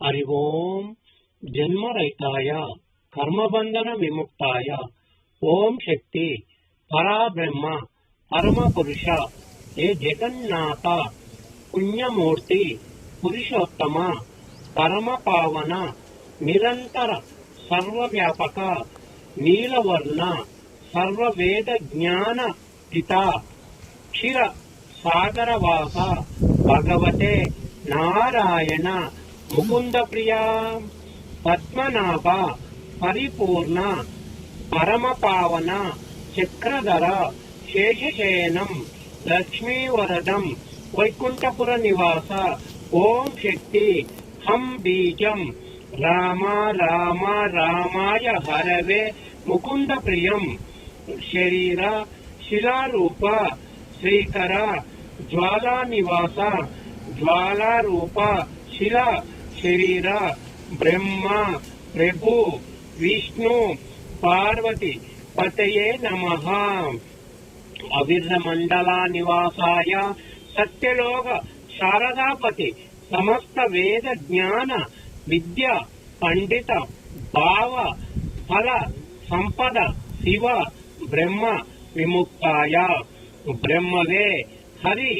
हरि ओम जन्मरहिताय कर्मबंधन विमुक्ताय ओम शक्ति पराब्रह्म परम पुरुष हे जगन्नाथ पुण्यमूर्ति पुरुषोत्तम परम पावन निरंतर सर्वव्यापक नीलवर्ण सर्ववेद ज्ञान पिता क्षीर सागरवास भगवते नारायण मुकुंद प्रिया पद्मनाभ परिपूर्ण परम पावन चक्रधर शेषशयनम लक्ष्मीवरदम वैकुंठपुर निवास ओम शक्ति हम बीजम राम राम रामाय हरवे मुकुंद प्रियम शरीर शिलारूप श्रीकर ज्वाला निवास ज्वाला रूप शिला शरीर ब्रह्मा प्रभु विष्णु पार्वती पतये नमः अविर्ध मंडला निवासाय सत्यलोक शारदापति समस्त वेद ज्ञान विद्या पंडित भाव फल संपद शिव ब्रह्म विमुक्ताय ब्रह्मवे हरि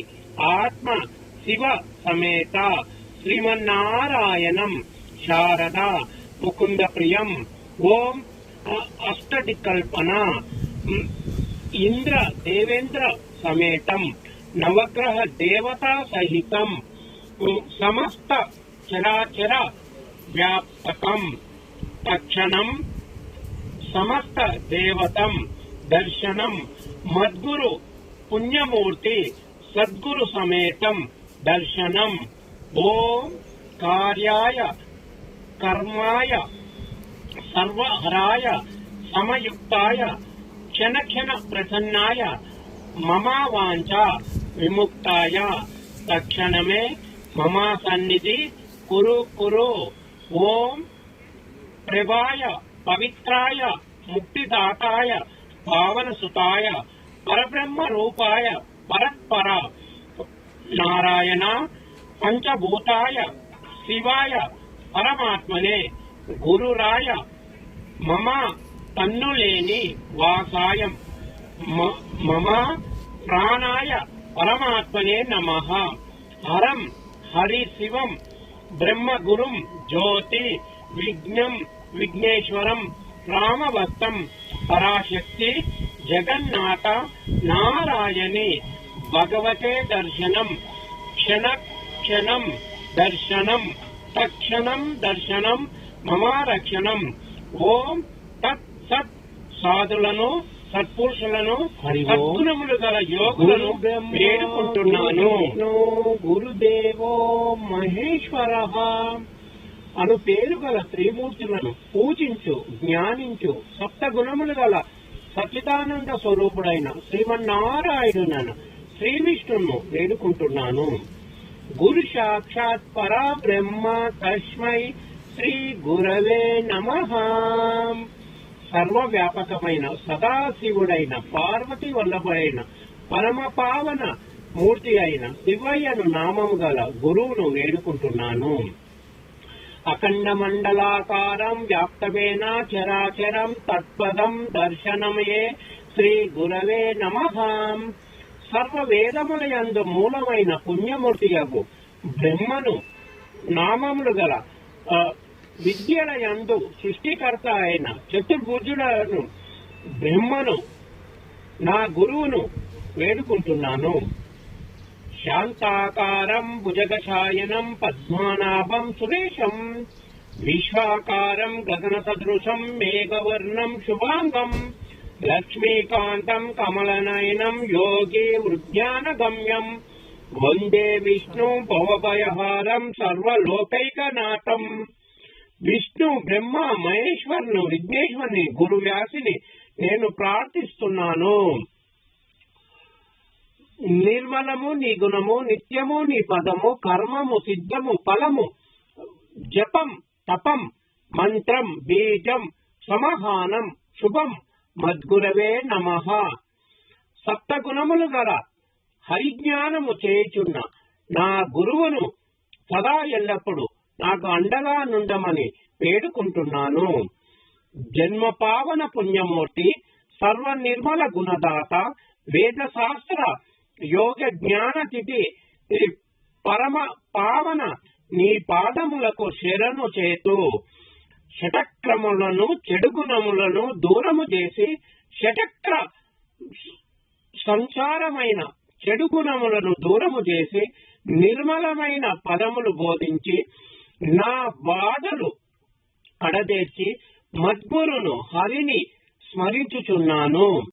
आत्म शिव समेत श्रीमन्नारायणं शारदा मुकुंद प्रियम ओम अष्टदिक्कल्पना इंद्र देवेंद्र समेतम नवग्रह देवता सहितम समस्त चराचर व्यापकम तक्षणम समस्त देवतम दर्शनम मद्गुरु पुण्यमूर्ति सद्गुरु समेतम दर्शनम ओम कार्याय कर्माय सर्वहराय समयुक्ताय क्षण क्षण प्रसन्नाय ममा वांछा विमुक्ताय तक्षणमे ममा सन्निधि कुरु कुरु ओम प्रभाय पवित्राय मुक्तिदाताय पावनसुताय परब्रह्म रूपाय परत्पर नारायण पंचभूताय शिवाय परमात्मने गुरुराय मम तन्नुलेनि वासाय मम प्राणाय परमात्मने नमः हरं हरि शिवं ब्रह्म गुरुं ज्योति विघ्नं विघ्नेश्वरं रामभक्तं पराशक्ति जगन्नाथ नारायणी भगवते दर्शनम क्षण क्षणम दर्शनम तक्षणम दर्शनम ममारक्षणम ओम तत् सत् साधुలను సత్పురుషులను సద్గుణములు గల యోగులను వేడుకుంటున్నాను. గురుదేవో మహేశ్వరః అను పేరు గల త్రిమూర్తులను పూజించు జ్ఞానించు సప్త గుణములు గల సచ్చిదానంద స్వరూపుడైన శ్రీమన్నారాయణునను శ్రీ విష్ణును వేడుకుంటున్నాను. గురు సాక్షాత్ పరబ్రహ్మ తస్మై శ్రీ గురవే నమః. సర్వవ్యాపకమైన సదాశివుడైన పార్వతి వల్లభుడైన పరమ పావన మూర్తి అయిన శివయ్యను నామము గల గురువును వేడుకుంటున్నాను. అఖండ మండలాకారం వ్యాప్తమేన చరాచరం తత్పదం దర్శనమయే శ్రీ గురవే నమః. సర్వ వేదములయందు మూలమైన పుణ్యమూర్తియగు బ్రహ్మను నామములు గల విద్యల యందు సృష్టికర్త అయిన చతుర్భుజులను బ్రహ్మను నా గురువును వేడుకుంటున్నాను. శాంతాకారం భుజగశాయనం పద్మనాభం సురేశం విశ్వాకారం గగన సదృశం మేఘవర్ణం శుభాంగం లక్ష్మీకాంతం కమలనయనం యోగి వృద్ధ్యానగమ్యం వందే విష్ణు భవభయహారం సర్వలోకైకనాథం. విష్ణు బ్రహ్మ మహేశ్వరుని విఘ్నేశ్వరుని గురు వ్యాసిని నేను ప్రార్థిస్తున్నాను. నిర్మలము నీ గుణము నిత్యము నీ పదము కర్మము సిద్ధము ఫలము జపం తపం మంత్రం బీజం సమహానం శుభం మద్గురవే నమః. సప్త గుణములు గల హరిజ్ఞానము చేయుచున్న నా గురువును సదా ఎల్లప్పుడు నాకు అండగా నుండమని వేడుకుంటున్నాను. జన్మ పావన పుణ్యమూర్తి, సర్వ నిర్మల గుణదాత, వేద శాస్త్ర యోగ జ్ఞాన తిథి పరమ పావన నీ పాదములకు శరణు చేతు. షటక్రములను చెడు గుణములను దూరము చేసి, షటక్ర సంసారమైన చెడు గుణములను దూరము చేసి, నిర్మలమైన పదములు బోధించి, నా బాధలు అడదేర్చి మద్గురును హరిని స్మరించుచున్నాను.